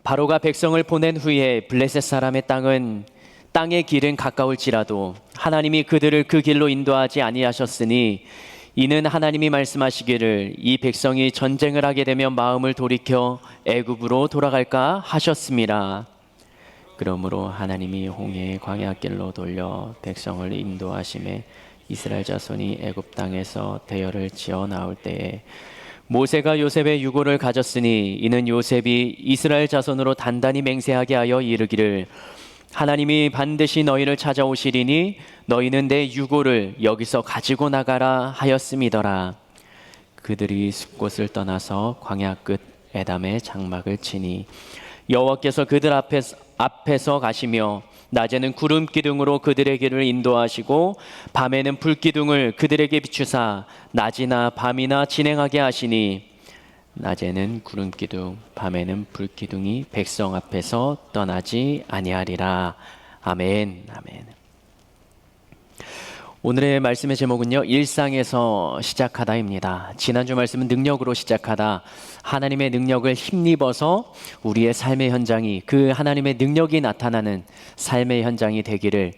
바로가 백성을 보낸 후에 블레셋 사람의 땅의 길은 가까울지라도 하나님이 그들을 그 길로 인도하지 아니하셨으니 이는 하나님이 말씀하시기를 이 백성이 전쟁을 하게 되면 마음을 돌이켜 애굽으로 돌아갈까 하셨습니다. 그러므로 하나님이 홍해의 광야길로 돌려 백성을 인도하심에 이스라엘 자손이 애굽 땅에서 대열을 지어 나올 때에 모세가 요셉의 유고를 가졌으니 이는 요셉이 이스라엘 자손으로 단단히 맹세하게 하여 이르기를 하나님이 반드시 너희를 찾아오시리니 너희는 내 유고를 여기서 가지고 나가라 하였음이더라. 그들이 숲곳을 떠나서 광야 끝 에담의 장막을 치니 여호와께서 그들 앞에서 가시며 낮에는 구름 기둥으로 그들의 길을 인도하시고 밤에는 불 기둥을 그들에게 비추사 낮이나 밤이나 진행하게 하시니 낮에는 구름 기둥 밤에는 불 기둥이 백성 앞에서 떠나지 아니하리라. 아멘. 아멘. 오늘의 말씀의 제목은요, 일상에서 시작하다입니다. 지난주 말씀은 능력으로 시작하다. 하나님의 능력을 힘입어서 우리의 삶의 현장이 그 하나님의 능력이 나타나는 삶의 현장이 되기를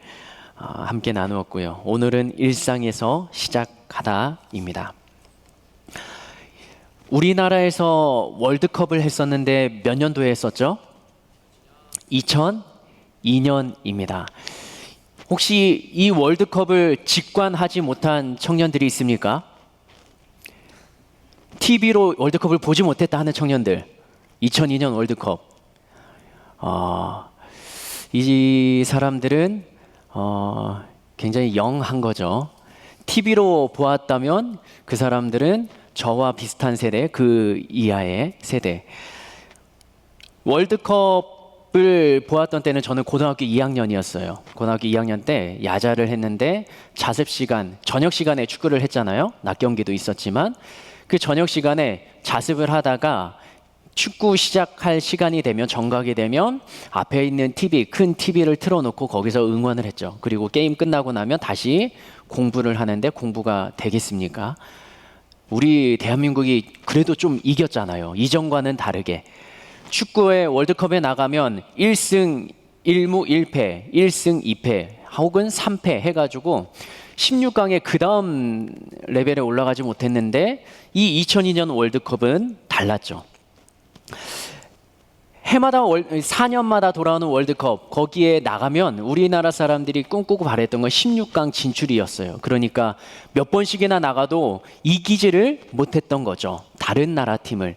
함께 나누었고요. 오늘은 일상에서 시작하다입니다. 우리나라에서 월드컵을 했었는데 몇 년도에 했었죠? 2002년입니다. 혹시 이 월드컵을 직관하지 못한 청년들이 있습니까? TV로 월드컵을 보지 못했다 하는 청년들, 2002년 월드컵. 이 사람들은 굉장히 영한 거죠. TV로 보았다면 그 사람들은 저와 비슷한 세대, 그 이하의 세대. 월드컵을 보았던 때는 저는 고등학교 2학년이었어요. 고등학교 2학년 때 야자를 했는데 자습 시간, 저녁 시간에 축구를 했잖아요. 낮 경기도 있었지만 그 저녁 시간에 자습을 하다가 축구 시작할 시간이 되면, 정각이 되면 앞에 있는 TV, 큰 TV를 틀어놓고 거기서 응원을 했죠. 그리고 게임 끝나고 나면 다시 공부를 하는데 공부가 되겠습니까? 우리 대한민국이 그래도 좀 이겼잖아요. 이전과는 다르게. 축구에 월드컵에 나가면 1승 1무 1패, 1승 2패 혹은 3패 해가지고 16강에 그 다음 레벨에 올라가지 못했는데 이 2002년 월드컵은 달랐죠. 해마다 4년마다 돌아오는 월드컵, 거기에 나가면 우리나라 사람들이 꿈꾸고 바랬던 건 16강 진출이었어요. 그러니까 몇 번씩이나 나가도 이기지를 못했던 거죠, 다른 나라 팀을.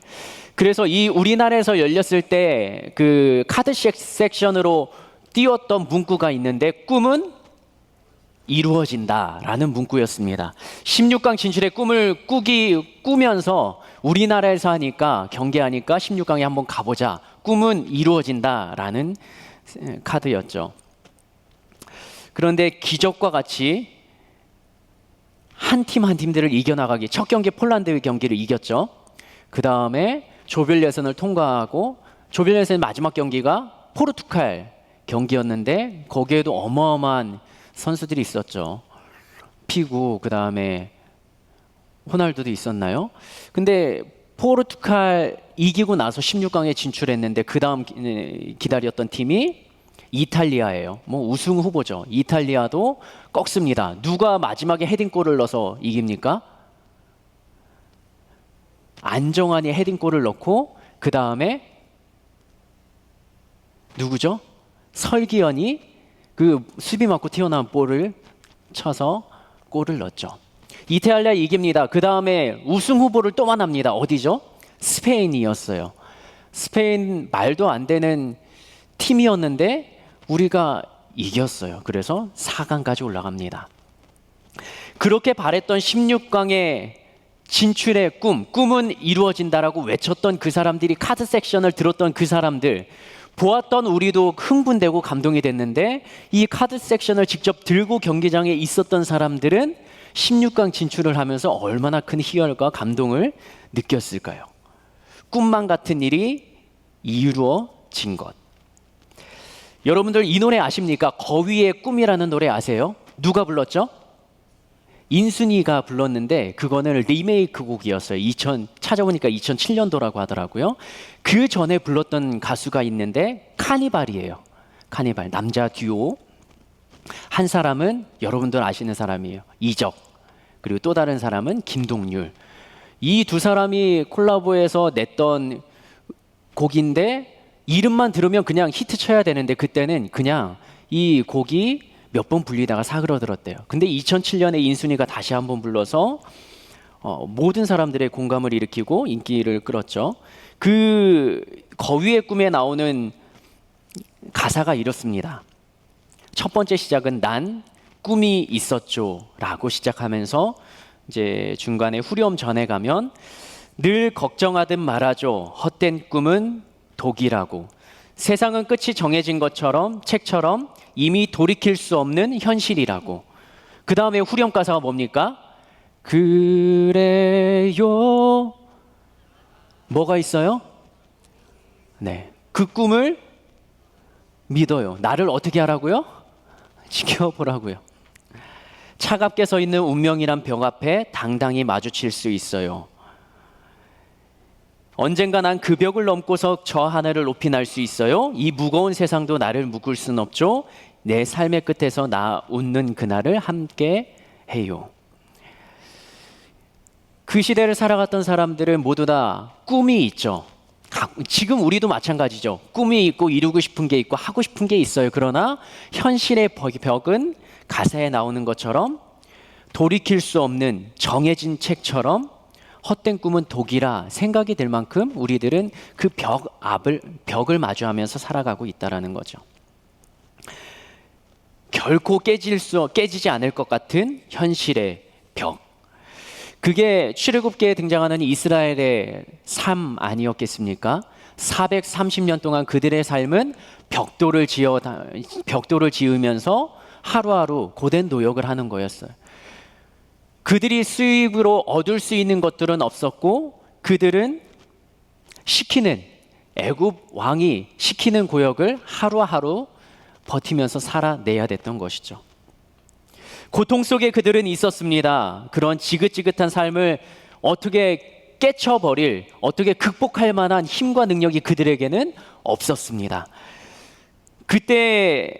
그래서 이 우리나라에서 열렸을 때 그 카드 섹션으로 띄웠던 문구가 있는데 꿈은 이루어진다라는 문구였습니다. 16강 진출의 꿈을 꾸면서 우리나라에서 하니까, 경기하니까 16강에 한번 가보자, 꿈은 이루어진다라는 카드였죠. 그런데 기적과 같이 한 팀 한 팀들을 이겨나가기, 첫 경기 폴란드 경기를 이겼죠. 그 다음에 조별 예선을 통과하고, 조별 예선 마지막 경기가 포르투갈 경기였는데 거기에도 어마어마한 선수들이 있었죠. 피구, 그 다음에 호날두도 있었나요? 근데 포르투갈 이기고 나서 16강에 진출했는데 그 다음 기다렸던 팀이 이탈리아예요. 뭐 우승 후보죠. 이탈리아도 꺾습니다. 누가 마지막에 헤딩골을 넣어서 이깁니까? 안정환이 헤딩골을 넣고 그 다음에 누구죠? 설기현이 그 수비 맞고 튀어나온 볼을 쳐서 골을 넣었죠. 이탈리아 이깁니다. 그 다음에 우승 후보를 또 만납니다. 어디죠? 스페인이었어요. 스페인 말도 안 되는 팀이었는데 우리가 이겼어요. 그래서 4강까지 올라갑니다. 그렇게 바랬던 16강의 진출의 꿈은 이루어진다라고 외쳤던 그 사람들이, 카드 섹션을 들었던 그 사람들, 보았던 우리도 흥분되고 감동이 됐는데 이 카드 섹션을 직접 들고 경기장에 있었던 사람들은 16강 진출을 하면서 얼마나 큰 희열과 감동을 느꼈을까요? 꿈만 같은 일이 이루어진 것. 여러분들 이 노래 아십니까? 거위의 꿈이라는 노래 아세요? 누가 불렀죠? 인순이가 불렀는데 그거는 리메이크 곡이었어요. 찾아보니까 2007년도라고 하더라고요. 그 전에 불렀던 가수가 있는데 카니발이에요. 카니발, 남자 듀오. 한 사람은 여러분들 아시는 사람이에요. 이적. 그리고 또 다른 사람은 김동률. 이 두 사람이 콜라보해서 냈던 곡인데 이름만 들으면 그냥 히트 쳐야 되는데 그때는 그냥 이 곡이 몇 번 불리다가 사그러들었대요. 근데 2007년에 인순이가 다시 한번 불러서 모든 사람들의 공감을 일으키고 인기를 끌었죠. 그 거위의 꿈에 나오는 가사가 이렇습니다. 첫 번째 시작은 난 꿈이 있었죠 라고 시작하면서 이제 중간에 후렴 전에 가면 늘 걱정하듯 말아줘 헛된 꿈은 독이라고 세상은 끝이 정해진 것처럼 책처럼 이미 돌이킬 수 없는 현실이라고. 그 다음에 후렴 가사가 뭡니까? 그래요. 뭐가 있어요? 네, 그 꿈을 믿어요. 나를 어떻게 하라고요? 지켜보라고요. 차갑게 서 있는 운명이란 벽 앞에 당당히 마주칠 수 있어요. 언젠가 난 그 벽을 넘고서 저 하늘을 높이 날 수 있어요. 이 무거운 세상도 나를 묶을 순 없죠. 내 삶의 끝에서 나 웃는 그날을 함께 해요. 그 시대를 살아갔던 사람들은 모두 다 꿈이 있죠. 지금 우리도 마찬가지죠. 꿈이 있고 이루고 싶은 게 있고 하고 싶은 게 있어요. 그러나 현실의 벽은 가사에 나오는 것처럼 돌이킬 수 없는 정해진 책처럼 헛된 꿈은 독이라 생각이 들 만큼 우리들은 그 벽을 마주하면서 살아가고 있다라는 거죠. 결코 깨지지 않을 것 같은 현실의 벽. 그게 출애굽기에 등장하는 이스라엘의 삶 아니었겠습니까? 430년 동안 그들의 삶은 벽돌을 지으면서 하루하루 고된 노역을 하는 거였어요. 그들이 수입으로 얻을 수 있는 것들은 없었고 그들은 애굽 왕이 시키는 고역을 하루하루 버티면서 살아내야 됐던 것이죠. 고통 속에 그들은 있었습니다. 그런 지긋지긋한 삶을 어떻게 어떻게 극복할 만한 힘과 능력이 그들에게는 없었습니다. 그때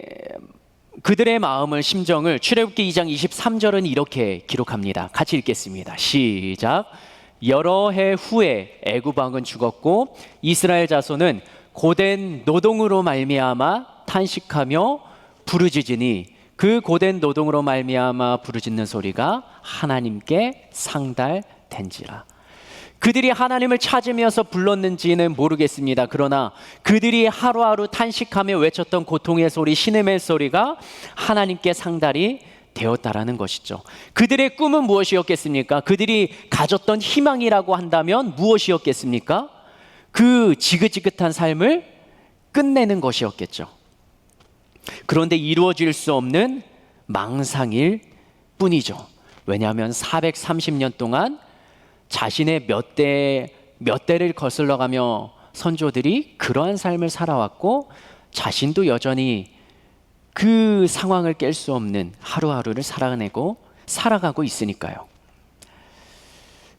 그들의 마음을, 심정을 출애굽기 2장 23절은 이렇게 기록합니다. 같이 읽겠습니다. 시작. 여러 해 후에 애굽 왕은 죽었고 이스라엘 자손은 고된 노동으로 말미암아 탄식하며 부르짖으니 그 고된 노동으로 말미암아 부르짖는 소리가 하나님께 상달된지라. 그들이 하나님을 찾으면서 불렀는지는 모르겠습니다. 그러나 그들이 하루하루 탄식하며 외쳤던 고통의 소리, 신음의 소리가 하나님께 상달이 되었다라는 것이죠. 그들의 꿈은 무엇이었겠습니까? 그들이 가졌던 희망이라고 한다면 무엇이었겠습니까? 그 지긋지긋한 삶을 끝내는 것이었겠죠. 그런데 이루어질 수 없는 망상일 뿐이죠. 왜냐하면 430년 동안 자신의 몇 대를 거슬러 가며 선조들이 그러한 삶을 살아왔고 자신도 여전히 그 상황을 깰 수 없는 하루하루를 살아가고 있으니까요.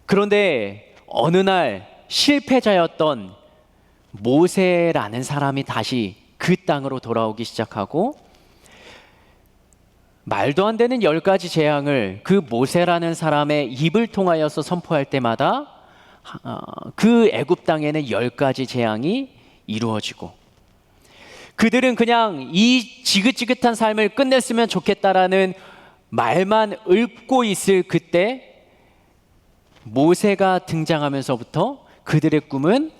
그런데 어느 날 실패자였던 모세라는 사람이 다시 그 땅으로 돌아오기 시작하고 말도 안 되는 10가지 재앙을 그 모세라는 사람의 입을 통하여서 선포할 때마다 그 애굽 땅에는 10가지 재앙이 이루어지고 그들은 그냥 이 지긋지긋한 삶을 끝냈으면 좋겠다라는 말만 읊고 있을 그때 모세가 등장하면서부터 그들의 꿈은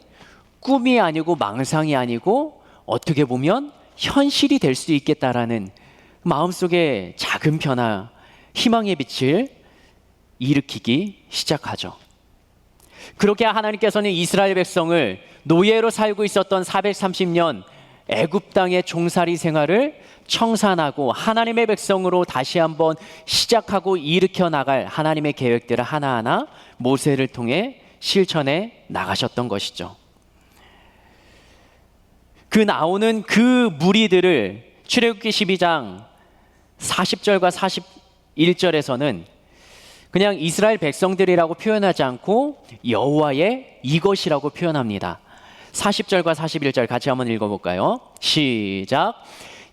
꿈이 아니고 망상이 아니고 어떻게 보면 현실이 될 수 있겠다라는 마음속에 작은 변화, 희망의 빛을 일으키기 시작하죠. 그렇게 하나님께서는 이스라엘 백성을 노예로 살고 있었던 430년 애굽 땅의 종살이 생활을 청산하고 하나님의 백성으로 다시 한번 시작하고 일으켜 나갈 하나님의 계획들을 하나하나 모세를 통해 실천해 나가셨던 것이죠. 그 나오는 그 무리들을 출애굽기 12장 40절과 41절에서는 그냥 이스라엘 백성들이라고 표현하지 않고 여호와의 이것이라고 표현합니다. 40절과 41절 같이 한번 읽어볼까요? 시작.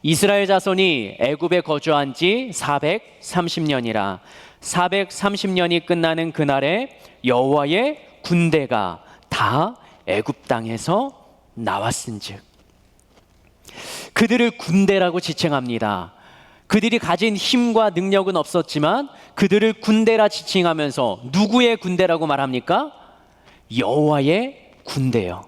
이스라엘 자손이 애굽에 거주한 지 430년이라 430년이 끝나는 그날에 여호와의 군대가 다 애굽 땅에서 나왔은즉. 그들을 군대라고 지칭합니다. 그들이 가진 힘과 능력은 없었지만 그들을 군대라 지칭하면서 누구의 군대라고 말합니까? 여호와의 군대요.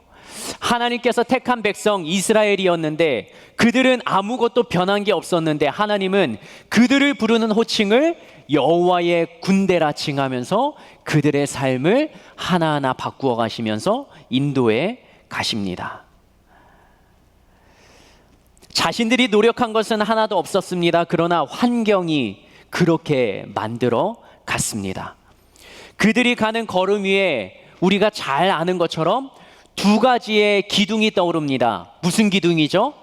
하나님께서 택한 백성 이스라엘이었는데 그들은 아무것도 변한 게 없었는데 하나님은 그들을 부르는 호칭을 여호와의 군대라 칭하면서 그들의 삶을 하나하나 바꾸어 가시면서 인도해 가십니다. 자신들이 노력한 것은 하나도 없었습니다. 그러나 환경이 그렇게 만들어 갔습니다. 그들이 가는 걸음 위에 우리가 잘 아는 것처럼 두 가지의 기둥이 떠오릅니다. 무슨 기둥이죠?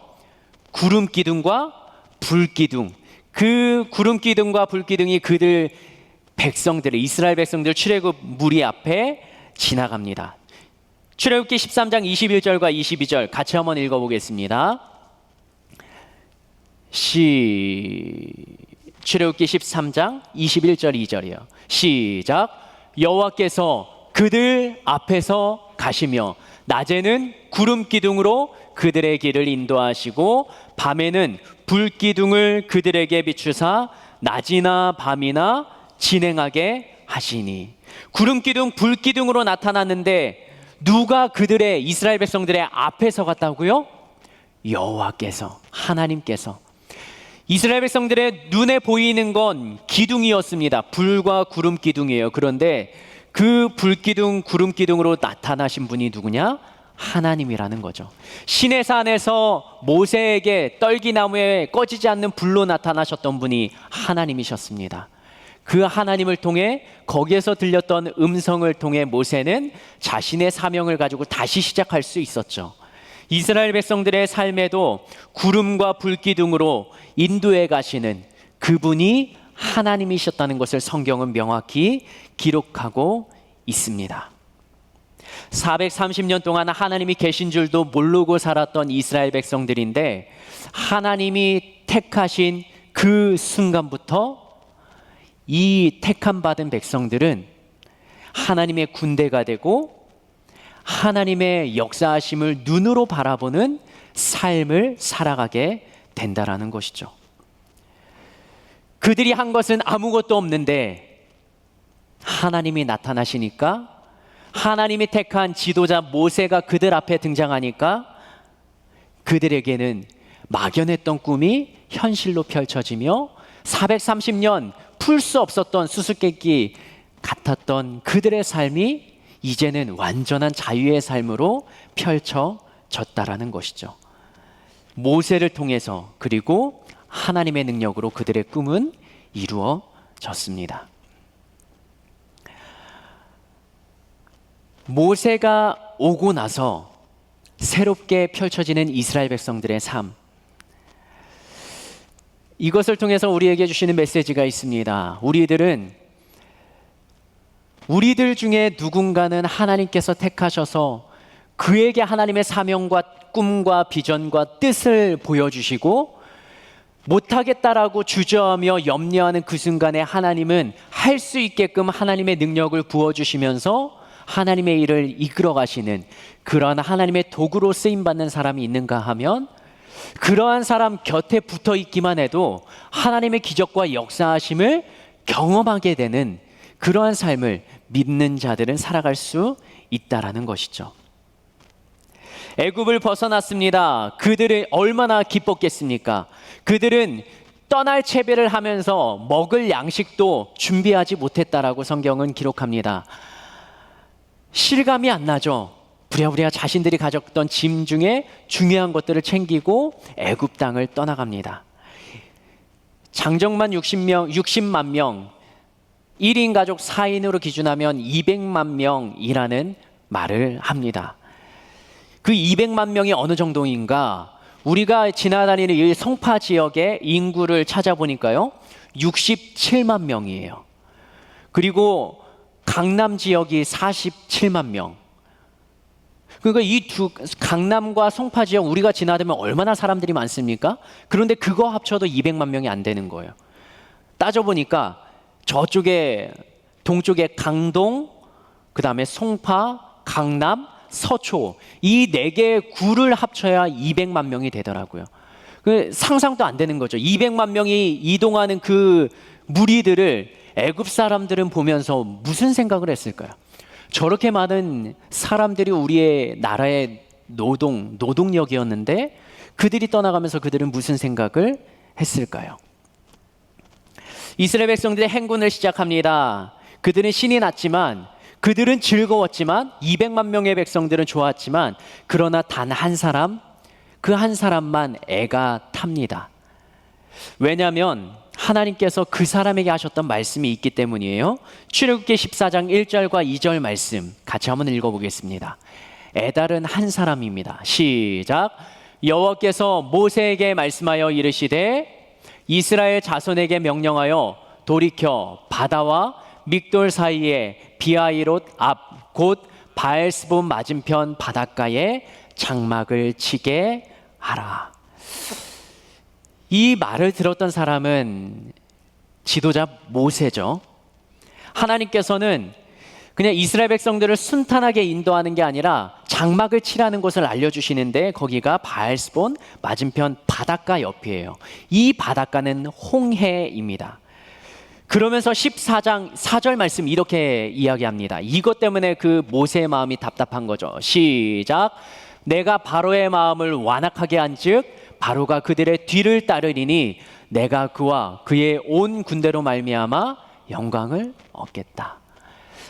구름 기둥과 불 기둥. 그 구름 기둥과 불 기둥이 그들 백성들을, 이스라엘 백성들 출애굽 무리 앞에 지나갑니다. 출애굽기 13장 21절과 22절 같이 한번 읽어보겠습니다. 출애굽기 13장 21절 2절이요. 시작. 여호와께서 그들 앞에서 가시며 낮에는 구름 기둥으로 그들의 길을 인도하시고 밤에는 불 기둥을 그들에게 비추사 낮이나 밤이나 진행하게 하시니. 구름 기둥, 불 기둥으로 나타났는데 누가 그들의 이스라엘 백성들의 앞에서 갔다고요? 여호와께서, 하나님께서. 이스라엘 백성들의 눈에 보이는 건 기둥이었습니다. 불과 구름 기둥이에요. 그런데 그 불기둥, 구름 기둥으로 나타나신 분이 누구냐? 하나님이라는 거죠. 시내산에서 모세에게 떨기나무에 꺼지지 않는 불로 나타나셨던 분이 하나님이셨습니다. 그 하나님을 통해 거기에서 들렸던 음성을 통해 모세는 자신의 사명을 가지고 다시 시작할 수 있었죠. 이스라엘 백성들의 삶에도 구름과 불기둥으로 인도해 가시는 그분이 하나님이셨다는 것을 성경은 명확히 기록하고 있습니다. 430년 동안 하나님이 계신 줄도 모르고 살았던 이스라엘 백성들인데 하나님이 택하신 그 순간부터 이 택함 받은 백성들은 하나님의 군대가 되고 하나님의 역사하심을 눈으로 바라보는 삶을 살아가게 된다라는 것이죠. 그들이 한 것은 아무것도 없는데 하나님이 나타나시니까, 하나님이 택한 지도자 모세가 그들 앞에 등장하니까 그들에게는 막연했던 꿈이 현실로 펼쳐지며 430년 풀 수 없었던 수수께끼 같았던 그들의 삶이 이제는 완전한 자유의 삶으로 펼쳐졌다라는 것이죠. 모세를 통해서, 그리고 하나님의 능력으로 그들의 꿈은 이루어졌습니다. 모세가 오고 나서 새롭게 펼쳐지는 이스라엘 백성들의 삶, 이것을 통해서 우리에게 주시는 메시지가 있습니다. 우리들 중에 누군가는 하나님께서 택하셔서 그에게 하나님의 사명과 꿈과 비전과 뜻을 보여주시고 못하겠다라고 주저하며 염려하는 그 순간에 하나님은 할 수 있게끔 하나님의 능력을 부어주시면서 하나님의 일을 이끌어 가시는 그러한 하나님의 도구로 쓰임받는 사람이 있는가 하면 그러한 사람 곁에 붙어 있기만 해도 하나님의 기적과 역사하심을 경험하게 되는 그러한 삶을 믿는 자들은 살아갈 수 있다라는 것이죠. 애굽을 벗어났습니다. 그들은 얼마나 기뻤겠습니까? 그들은 떠날 채비를 하면서 먹을 양식도 준비하지 못했다라고 성경은 기록합니다. 실감이 안 나죠. 부랴부랴 자신들이 가졌던 짐 중에 중요한 것들을 챙기고 애굽 땅을 떠나갑니다. 장정만 60만 명, 1인 가족 4인으로 기준하면 200만 명이라는 말을 합니다. 그 200만 명이 어느 정도인가? 우리가 지나다니는 이 성파 지역의 인구를 찾아보니까요, 67만 명이에요. 그리고 강남 지역이 47만 명. 그러니까 이 강남과 송파 지역 우리가 지나다면 얼마나 사람들이 많습니까? 그런데 그거 합쳐도 200만 명이 안 되는 거예요. 따져보니까 저쪽에 동쪽에 강동, 그 다음에 송파, 강남, 서초 이 네 개의 구를 합쳐야 200만 명이 되더라고요. 상상도 안 되는 거죠. 200만 명이 이동하는 그 무리들을 애굽 사람들은 보면서 무슨 생각을 했을까요? 저렇게 많은 사람들이 우리의 나라의 노동력이었는데 그들이 떠나가면서 그들은 무슨 생각을 했을까요? 이스라엘 백성들의 행군을 시작합니다. 그들은 신이 났지만, 그들은 즐거웠지만, 200만 명의 백성들은 좋았지만, 그러나 단 한 사람, 그 한 사람만 애가 탑니다. 왜냐하면 하나님께서 그 사람에게 하셨던 말씀이 있기 때문이에요. 출애굽기 14장 1절과 2절 말씀 같이 한번 읽어보겠습니다. 애달은 한 사람입니다. 시작. 여호와께서 모세에게 말씀하여 이르시되 이스라엘 자손에게 명령하여 돌이켜 바다와 믹돌 사이에 비아이롯 앞 곧 바엘스본 맞은편 바닷가에 장막을 치게 하라. 이 말을 들었던 사람은 지도자 모세죠. 하나님께서는 그냥 이스라엘 백성들을 순탄하게 인도하는 게 아니라 장막을 치라는 것을 알려주시는데 거기가 바엘스본 맞은편 바닷가 옆이에요. 이 바닷가는 홍해입니다. 그러면서 14장 4절 말씀 이렇게 이야기합니다. 이것 때문에 그 모세의 마음이 답답한 거죠. 시작. 내가 바로의 마음을 완악하게 한즉 바로가 그들의 뒤를 따르리니 내가 그와 그의 온 군대로 말미암아 영광을 얻겠다.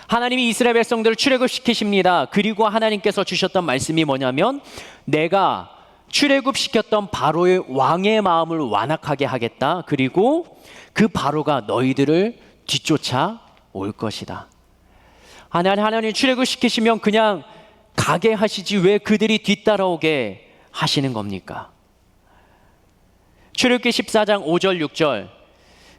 하나님이 이스라엘 백성들을 출애굽시키십니다. 그리고 하나님께서 주셨던 말씀이 뭐냐면 내가 출애굽시켰던 바로의 왕의 마음을 완악하게 하겠다. 그리고 그 바로가 너희들을 뒤쫓아 올 것이다. 하나님 출애굽시키시면 그냥 가게 하시지 왜 그들이 뒤따라오게 하시는 겁니까? 출애굽기 14장 5절 6절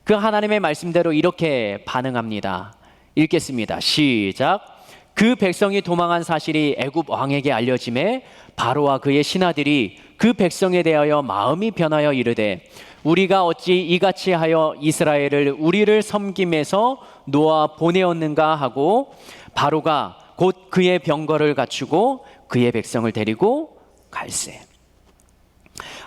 그 하나님의 말씀대로 이렇게 반응합니다. 읽겠습니다. 시작. 그 백성이 도망한 사실이 애굽 왕에게 알려짐에 바로와 그의 신하들이 그 백성에 대하여 마음이 변하여 이르되 우리가 어찌 이같이 하여 이스라엘을 우리를 섬김에서 놓아 보내었는가 하고 바로가 곧 그의 병거를 갖추고 그의 백성을 데리고 갈세.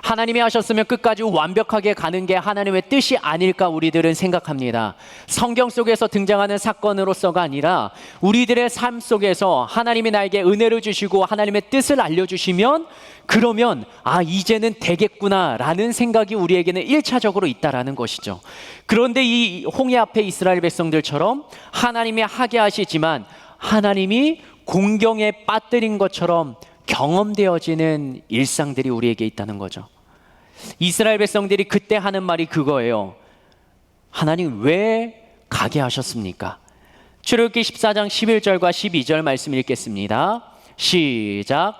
하나님이 하셨으면 끝까지 완벽하게 가는 게 하나님의 뜻이 아닐까 우리들은 생각합니다. 성경 속에서 등장하는 사건으로서가 아니라 우리들의 삶 속에서 하나님이 나에게 은혜를 주시고 하나님의 뜻을 알려주시면 그러면 이제는 되겠구나 라는 생각이 우리에게는 1차적으로 있다라는 것이죠. 그런데 이 홍해 앞에 이스라엘 백성들처럼 하나님이 하게 하시지만 하나님이 공경에 빠뜨린 것처럼 경험되어지는 일상들이 우리에게 있다는 거죠. 이스라엘 백성들이 그때 하는 말이 그거예요. 하나님 왜 가게 하셨습니까? 출애굽기 14장 11절과 12절 말씀 읽겠습니다. 시작.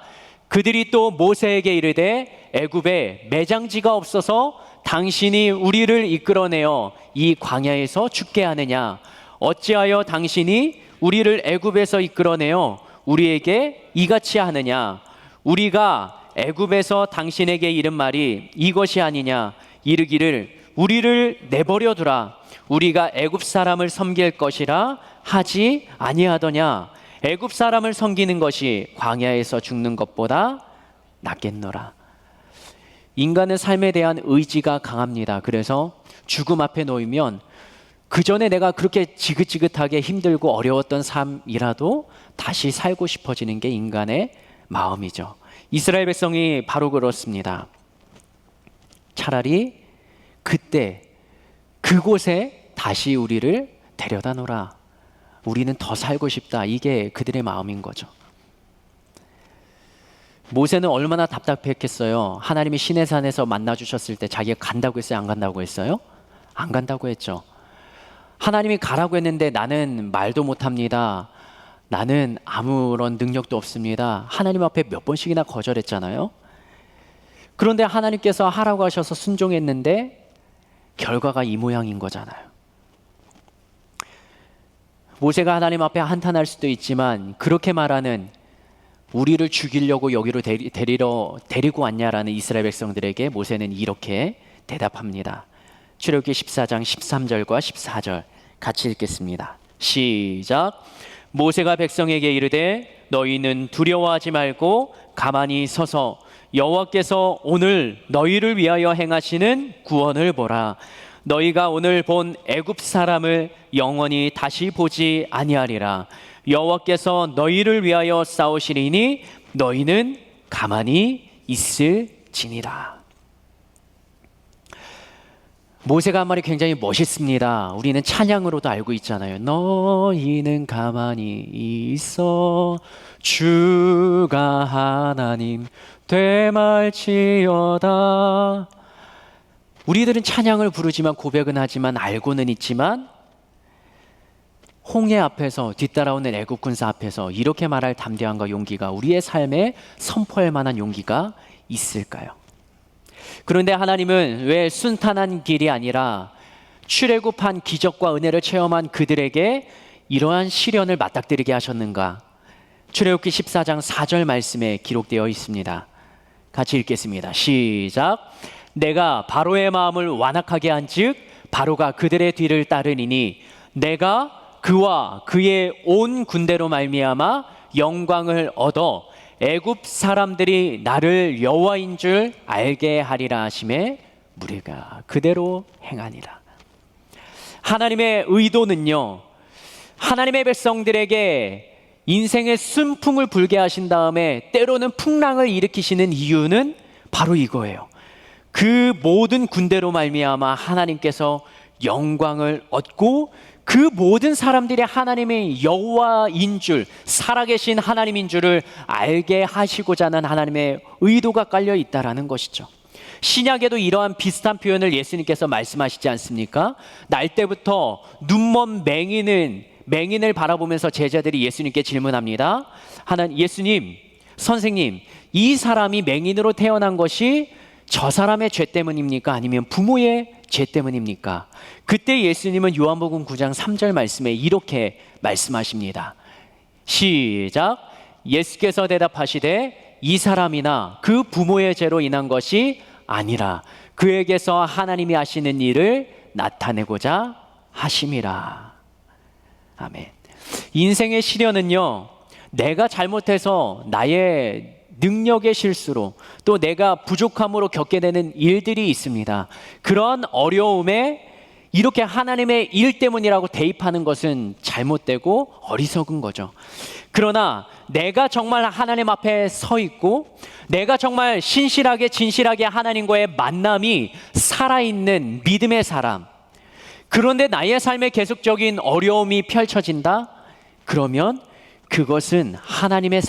그들이 또 모세에게 이르되 애굽에 매장지가 없어서 당신이 우리를 이끌어내어 이 광야에서 죽게 하느냐? 어찌하여 당신이 우리를 애굽에서 이끌어내어 우리에게 이같이 하느냐? 우리가 애굽에서 당신에게 이른 말이 이것이 아니냐? 이르기를 우리를 내버려 두라. 우리가 애굽 사람을 섬길 것이라 하지 아니하더냐? 애굽 사람을 섬기는 것이 광야에서 죽는 것보다 낫겠노라. 인간은 삶에 대한 의지가 강합니다. 그래서 죽음 앞에 놓이면 그 전에 내가 그렇게 지긋지긋하게 힘들고 어려웠던 삶이라도 다시 살고 싶어지는 게 인간의 마음이죠. 이스라엘 백성이 바로 그렇습니다. 차라리 그때 그곳에 다시 우리를 데려다 놓으라. 우리는 더 살고 싶다. 이게 그들의 마음인 거죠. 모세는 얼마나 답답했겠어요. 하나님이 시내산에서 만나주셨을 때 자기가 간다고 했어요? 안 간다고 했어요? 안 간다고 했죠. 하나님이 가라고 했는데 나는 말도 못합니다. 나는 아무런 능력도 없습니다. 하나님 앞에 몇 번씩이나 거절했잖아요. 그런데 하나님께서 하라고 하셔서 순종했는데 결과가 이 모양인 거잖아요. 모세가 하나님 앞에 한탄할 수도 있지만 그렇게 말하는 우리를 죽이려고 여기로 데리고 왔냐라는 이스라엘 백성들에게 모세는 이렇게 대답합니다. 출애굽기 14장 13절과 14절 같이 읽겠습니다. 시작. 모세가 백성에게 이르되 너희는 두려워하지 말고 가만히 서서 여호와께서 오늘 너희를 위하여 행하시는 구원을 보라. 너희가 오늘 본 애굽 사람을 영원히 다시 보지 아니하리라. 여호와께서 너희를 위하여 싸우시리니 너희는 가만히 있을지니라. 모세가 한 말이 굉장히 멋있습니다. 우리는 찬양으로도 알고 있잖아요. 너희는 가만히 있어 주가 하나님 되말지어다. 우리들은 찬양을 부르지만 고백은 하지만 알고는 있지만 홍해 앞에서 뒤따라오는 애국 군사 앞에서 이렇게 말할 담대함과 용기가 우리의 삶에 선포할 만한 용기가 있을까요? 그런데 하나님은 왜 순탄한 길이 아니라 출애굽한 기적과 은혜를 체험한 그들에게 이러한 시련을 맞닥뜨리게 하셨는가? 출애굽기 14장 4절 말씀에 기록되어 있습니다. 같이 읽겠습니다. 시작. 내가 바로의 마음을 완악하게 한즉 바로가 그들의 뒤를 따르니니 내가 그와 그의 온 군대로 말미암아 영광을 얻어 애굽 사람들이 나를 여호와인 줄 알게 하리라 하심에 무리가 그대로 행하니라. 하나님의 의도는요, 하나님의 백성들에게 인생의 순풍을 불게 하신 다음에 때로는 풍랑을 일으키시는 이유는 바로 이거예요. 그 모든 군대로 말미암아 하나님께서 영광을 얻고 그 모든 사람들이 하나님의 여호와인 줄, 살아계신 하나님인 줄을 알게 하시고자 하는 하나님의 의도가 깔려 있다라는 것이죠. 신약에도 이러한 비슷한 표현을 예수님께서 말씀하시지 않습니까? 날 때부터 눈먼 맹인을 바라보면서 제자들이 예수님께 질문합니다. 예수님, 선생님, 이 사람이 맹인으로 태어난 것이 저 사람의 죄 때문입니까? 아니면 부모의 죄 때문입니까? 그때 예수님은 요한복음 9장 3절 말씀에 이렇게 말씀하십니다. 시작. 예수께서 대답하시되 이 사람이나 그 부모의 죄로 인한 것이 아니라 그에게서 하나님이 하시는 일을 나타내고자 하심이라. 아멘. 인생의 시련은요, 내가 잘못해서 나의 능력의 실수로 또 내가 부족함으로 겪게 되는 일들이 있습니다. 그런 어려움에 이렇게 하나님의 일 때문이라고 대입하는 것은 잘못되고 어리석은 거죠. 그러나 내가 정말 하나님 앞에 서 있고 내가 정말 신실하게 진실하게 하나님과의 만남이 살아있는 믿음의 사람, 그런데 나의 삶에 계속적인 어려움이 펼쳐진다? 그러면 그것은 하나님의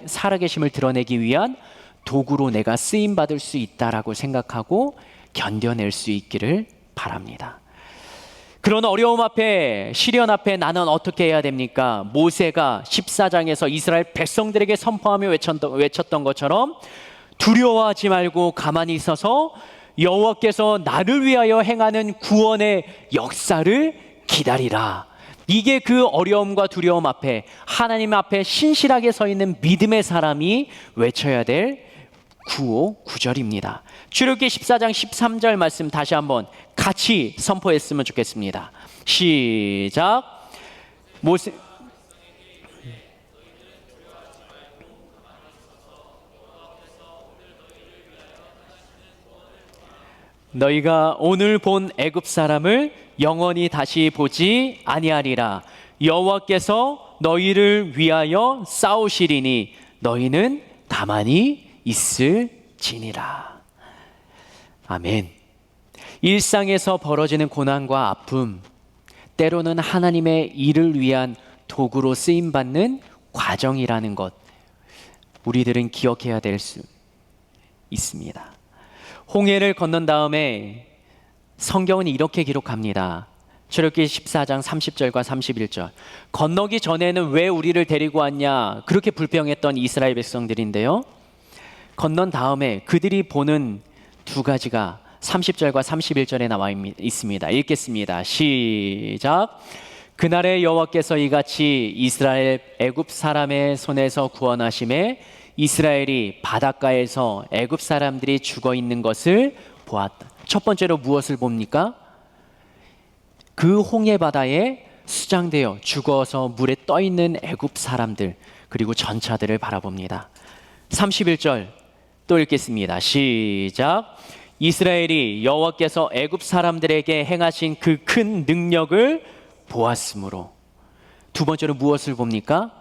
살아계심을 드러내기 위한 도구로 내가 쓰임받을 수 있다라고 생각하고 견뎌낼 수 있기를 바랍니다. 그런 어려움 앞에, 시련 앞에 나는 어떻게 해야 됩니까? 모세가 14장에서 이스라엘 백성들에게 선포하며 외쳤던 것처럼 두려워하지 말고 가만히 있어서 여호와께서 나를 위하여 행하는 구원의 역사를 기다리라. 이게 그 어려움과 두려움 앞에 하나님 앞에 신실하게 서 있는 믿음의 사람이 외쳐야 될 구호 구절입니다. 출애굽기 14장 13절 말씀 다시 한번 같이 선포했으면 좋겠습니다. 시작. 모세 너희가 오늘 본 애굽 사람을 영원히 다시 보지 아니하리라. 여호와께서 너희를 위하여 싸우시리니 너희는 가만히 있을지니라. 아멘. 일상에서 벌어지는 고난과 아픔, 때로는 하나님의 일을 위한 도구로 쓰임받는 과정이라는 것, 우리들은 기억해야 될 수 있습니다. 홍해를 건넌 다음에 성경은 이렇게 기록합니다. 출애굽기 14장 30절과 31절. 건너기 전에는 왜 우리를 데리고 왔냐 그렇게 불평했던 이스라엘 백성들인데요, 건넌 다음에 그들이 보는 두 가지가 30절과 31절에 나와 있습니다. 읽겠습니다. 시작. 그날에 여호와께서 이같이 이스라엘 애굽 사람의 손에서 구원하심에 이스라엘이 바닷가에서 애굽 사람들이 죽어 있는 것을 보았다. 첫 번째로 무엇을 봅니까? 그 홍해 바다에 수장되어 죽어서 물에 떠 있는 애굽 사람들, 그리고 전차들을 바라봅니다. 31절 또 읽겠습니다. 시작. 이스라엘이 여호와께서 애굽 사람들에게 행하신 그 큰 능력을 보았으므로. 두 번째로 무엇을 봅니까?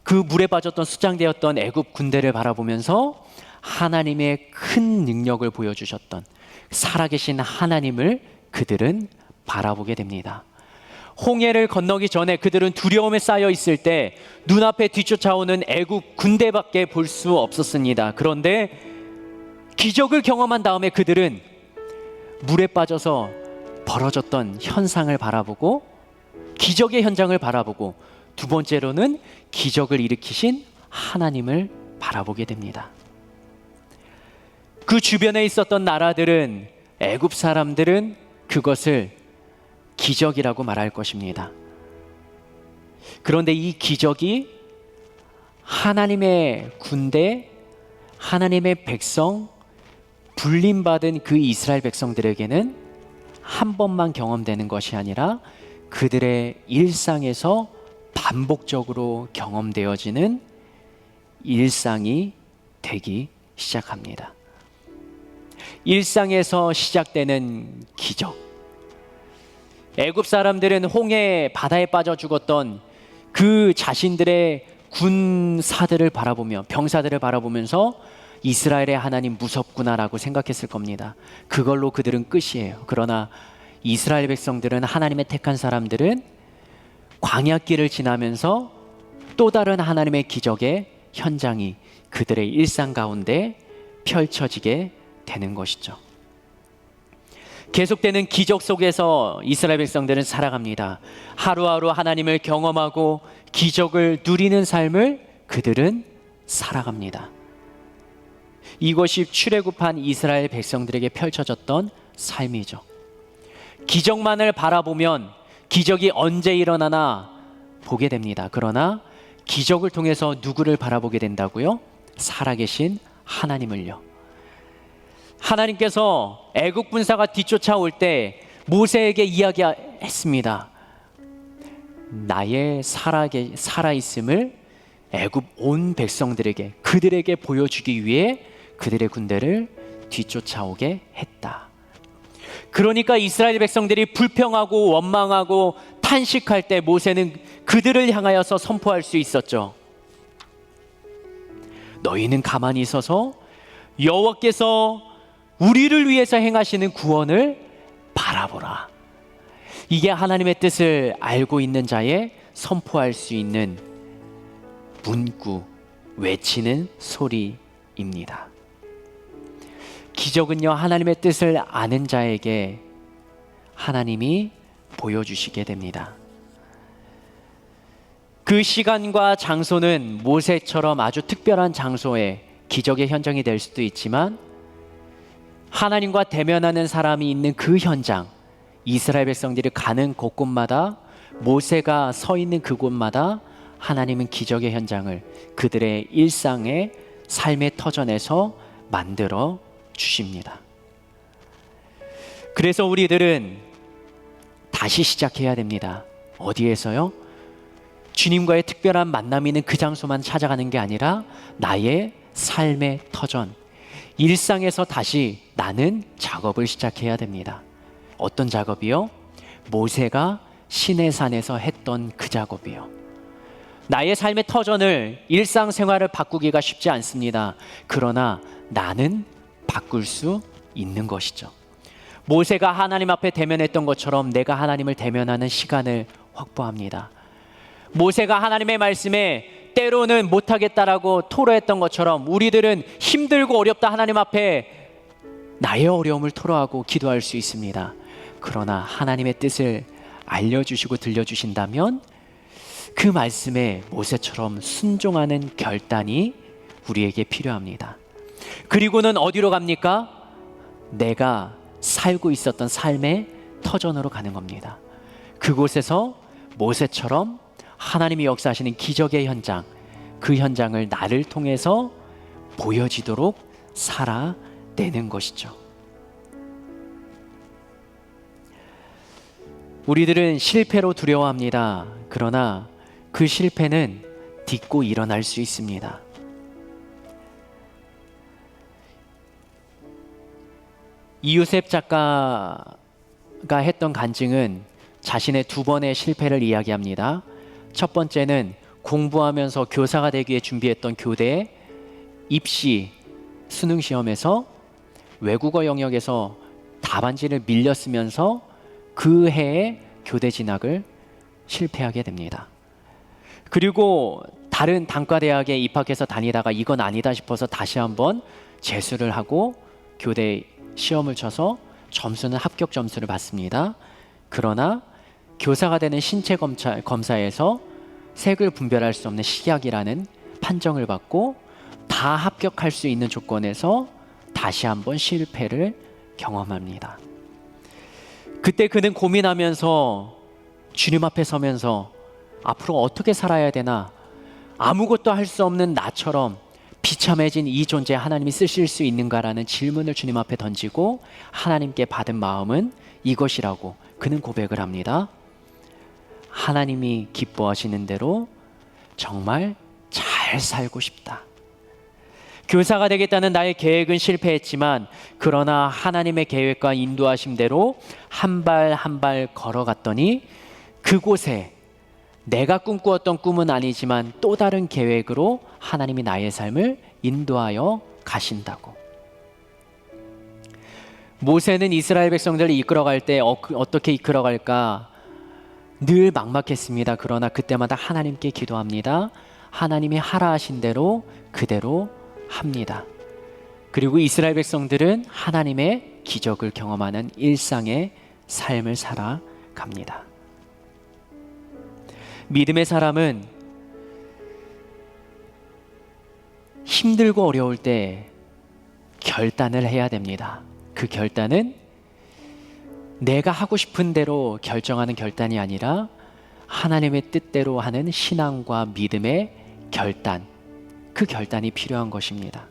그 물에 빠졌던 수장되었던 애굽 군대를 바라보면서 하나님의 큰 능력을 보여주셨던 살아계신 하나님을 그들은 바라보게 됩니다. 홍해를 건너기 전에 그들은 두려움에 쌓여 있을 때 눈앞에 뒤쫓아오는 애굽 군대밖에 볼 수 없었습니다. 그런데 기적을 경험한 다음에 그들은 물에 빠져서 벌어졌던 현상을 바라보고 기적의 현장을 바라보고 두 번째로는 기적을 일으키신 하나님을 바라보게 됩니다. 그 주변에 있었던 나라들은, 애굽 사람들은 그것을 기적이라고 말할 것입니다. 그런데 이 기적이 하나님의 군대, 하나님의 백성, 불림받은 그 이스라엘 백성들에게는 한 번만 경험되는 것이 아니라 그들의 일상에서 반복적으로 경험되어지는 일상이 되기 시작합니다. 일상에서 시작되는 기적. 애굽 사람들은 홍해 바다에 빠져 죽었던 그 자신들의 군사들을 바라보며, 병사들을 바라보면서 이스라엘의 하나님 무섭구나라고 생각했을 겁니다. 그걸로 그들은 끝이에요. 그러나 이스라엘 백성들은, 하나님의 택한 사람들은 광야길을 지나면서 또 다른 하나님의 기적의 현장이 그들의 일상 가운데 펼쳐지게 되는 것이죠. 계속되는 기적 속에서 이스라엘 백성들은 살아갑니다. 하루하루 하나님을 경험하고 기적을 누리는 삶을 그들은 살아갑니다. 이것이 출애굽한 이스라엘 백성들에게 펼쳐졌던 삶이죠. 기적만을 바라보면 기적이 언제 일어나나 보게 됩니다. 그러나 기적을 통해서 누구를 바라보게 된다고요? 살아계신 하나님을요. 하나님께서 애국 군사가 뒤쫓아올 때 모세에게 이야기했습니다. 나의 살아있음을 애굽 온 백성들에게, 그들에게 보여주기 위해 그들의 군대를 뒤쫓아오게 했다. 그러니까 이스라엘 백성들이 불평하고 원망하고 탄식할 때 모세는 그들을 향하여서 선포할 수 있었죠. 너희는 가만히 있어서 여호와께서 우리를 위해서 행하시는 구원을 바라보라. 이게 하나님의 뜻을 알고 있는 자의 선포할 수 있는 문구, 외치는 소리입니다. 기적은요, 하나님의 뜻을 아는 자에게 하나님이 보여주시게 됩니다. 그 시간과 장소는 모세처럼 아주 특별한 장소에 기적의 현장이 될 수도 있지만, 하나님과 대면하는 사람이 있는 그 현장, 이스라엘 백성들이 가는 곳곳마다, 모세가 서 있는 그곳마다 하나님은 기적의 현장을 그들의 일상의 삶의 터전에서 만들어 주십니다. 그래서 우리들은 다시 시작해야 됩니다. 어디에서요? 주님과의 특별한 만남이 있는 그 장소만 찾아가는 게 아니라 나의 삶의 터전, 일상에서 다시 나는 작업을 시작해야 됩니다. 어떤 작업이요? 모세가 시내산에서 했던 그 작업이요. 나의 삶의 터전을, 일상생활을 바꾸기가 쉽지 않습니다. 그러나 나는 바꿀 수 있는 것이죠. 모세가 하나님 앞에 대면했던 것처럼 내가 하나님을 대면하는 시간을 확보합니다. 모세가 하나님의 말씀에 때로는 못하겠다라고 토로했던 것처럼 우리들은 힘들고 어렵다 하나님 앞에 나의 어려움을 토로하고 기도할 수 있습니다. 그러나 하나님의 뜻을 알려주시고 들려주신다면 그 말씀에 모세처럼 순종하는 결단이 우리에게 필요합니다. 그리고는 어디로 갑니까? 내가 살고 있었던 삶의 터전으로 가는 겁니다. 그곳에서 모세처럼 하나님이 역사하시는 기적의 현장, 그 현장을 나를 통해서 보여지도록 살아내는 것이죠. 우리들은 실패로 두려워합니다. 그러나 그 실패는 딛고 일어날 수 있습니다. 이요셉 작가가 했던 간증은 자신의 두 번의 실패를 이야기합니다. 첫 번째는 공부하면서 교사가 되기 위해 준비했던 교대 입시 수능 시험에서 외국어 영역에서 답안지를 밀렸으면서 그 해에 교대 진학을 실패하게 됩니다. 그리고 다른 단과대학에 입학해서 다니다가 이건 아니다 싶어서 다시 한번 재수를 하고 교대 시험을 쳐서 점수는 합격 점수를 받습니다. 그러나 교사가 되는 신체 검사에서 색을 분별할 수 없는 식약이라는 판정을 받고 다 합격할 수 있는 조건에서 다시 한번 실패를 경험합니다. 그때 그는 고민하면서 주님 앞에 서면서 앞으로 어떻게 살아야 되나, 아무것도 할 수 없는 나처럼 비참해진 이 존재에 하나님이 쓰실 수 있는가라는 질문을 주님 앞에 던지고 하나님께 받은 마음은 이것이라고 그는 고백을 합니다. 하나님이 기뻐하시는 대로 정말 잘 살고 싶다. 교사가 되겠다는 나의 계획은 실패했지만 그러나 하나님의 계획과 인도하심대로 한 발 한 발 걸어갔더니 그곳에 내가 꿈꾸었던 꿈은 아니지만 또 다른 계획으로 하나님이 나의 삶을 인도하여 가신다고. 모세는 이스라엘 백성들을 이끌어갈 때 어떻게 이끌어갈까 늘 막막했습니다. 그러나 그때마다 하나님께 기도합니다. 하나님이 하라 하신 대로 그대로 합니다. 그리고 이스라엘 백성들은 하나님의 기적을 경험하는 일상의 삶을 살아갑니다. 믿음의 사람은 힘들고 어려울 때 결단을 해야 됩니다. 그 결단은 내가 하고 싶은 대로 결정하는 결단이 아니라 하나님의 뜻대로 하는 신앙과 믿음의 결단, 그 결단이 필요한 것입니다.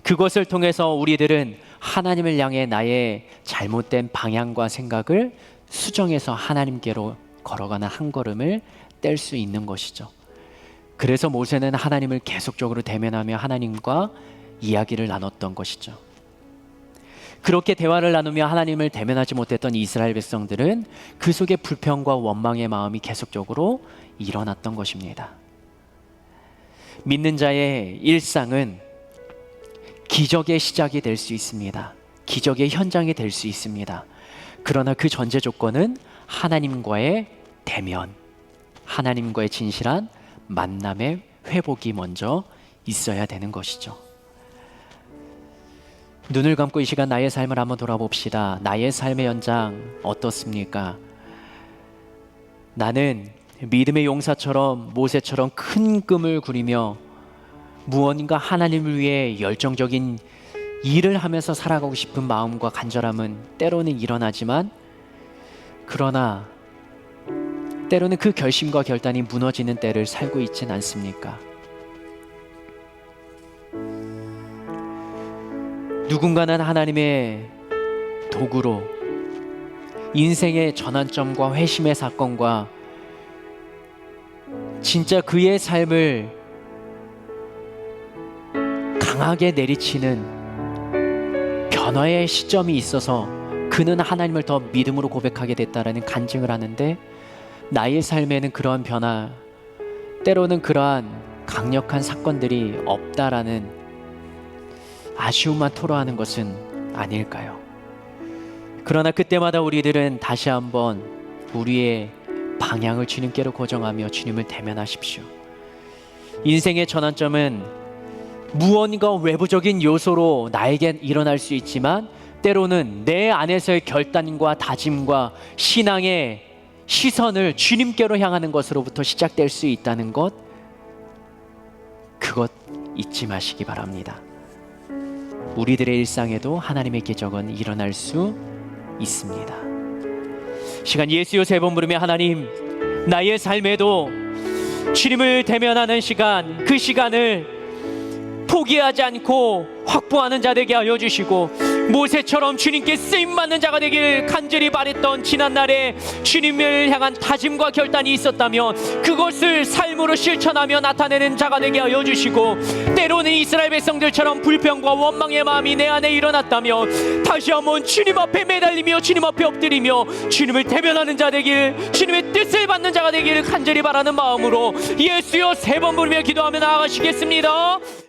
그것을 통해서 우리들은 하나님을 향해 나의 잘못된 방향과 생각을 수정해서 하나님께로 걸어가는 한 걸음을 뗄 수 있는 것이죠. 그래서 모세는 하나님을 계속적으로 대면하며 하나님과 이야기를 나눴던 것이죠. 그렇게 대화를 나누며 하나님을 대면하지 못했던 이스라엘 백성들은 그 속에 불평과 원망의 마음이 계속적으로 일어났던 것입니다. 믿는 자의 일상은 기적의 시작이 될 수 있습니다. 기적의 현장이 될 수 있습니다. 그러나 그 전제 조건은 하나님과의 대면, 하나님과의 진실한 만남의 회복이 먼저 있어야 되는 것이죠. 눈을 감고 이 시간 나의 삶을 한번 돌아봅시다. 나의 삶의 현장 어떻습니까? 나는 믿음의 용사처럼 모세처럼 큰 꿈을 꾸리며 무언가 하나님을 위해 열정적인 일을 하면서 살아가고 싶은 마음과 간절함은 때로는 일어나지만 그러나 때로는 그 결심과 결단이 무너지는 때를 살고 있진 않습니까? 누군가는 하나님의 도구로 인생의 전환점과 회심의 사건과 진짜 그의 삶을 강하게 내리치는 변화의 시점이 있어서 그는 하나님을 더 믿음으로 고백하게 됐다라는 간증을 하는데, 나의 삶에는 그러한 변화, 때로는 그러한 강력한 사건들이 없다라는 아쉬움만 토로하는 것은 아닐까요? 그러나 그때마다 우리들은 다시 한번 우리의 방향을 주님께로 고정하며 주님을 대면하십시오. 인생의 전환점은 무언가 외부적인 요소로 나에게 일어날 수 있지만 때로는 내 안에서의 결단과 다짐과 신앙의 시선을 주님께로 향하는 것으로부터 시작될 수 있다는 것, 그것 잊지 마시기 바랍니다. 우리들의 일상에도 하나님의 기적은 일어날 수 있습니다. 시간 예수여 세 번 부르며 하나님, 나의 삶에도 주님을 대면하는 시간, 그 시간을 포기하지 않고 확보하는 자 되게 하여 주시고, 모세처럼 주님께 쓰임받는 자가 되길 간절히 바랬던 지난날에 주님을 향한 다짐과 결단이 있었다면 그것을 삶으로 실천하며 나타내는 자가 되게 하여 주시고, 때로는 이스라엘 백성들처럼 불평과 원망의 마음이 내 안에 일어났다면 다시 한번 주님 앞에 매달리며 주님 앞에 엎드리며 주님을 대면하는 자 되길, 주님의 뜻을 받는 자가 되기를 간절히 바라는 마음으로 예수여 3번 부르며 기도하며 나아가시겠습니다.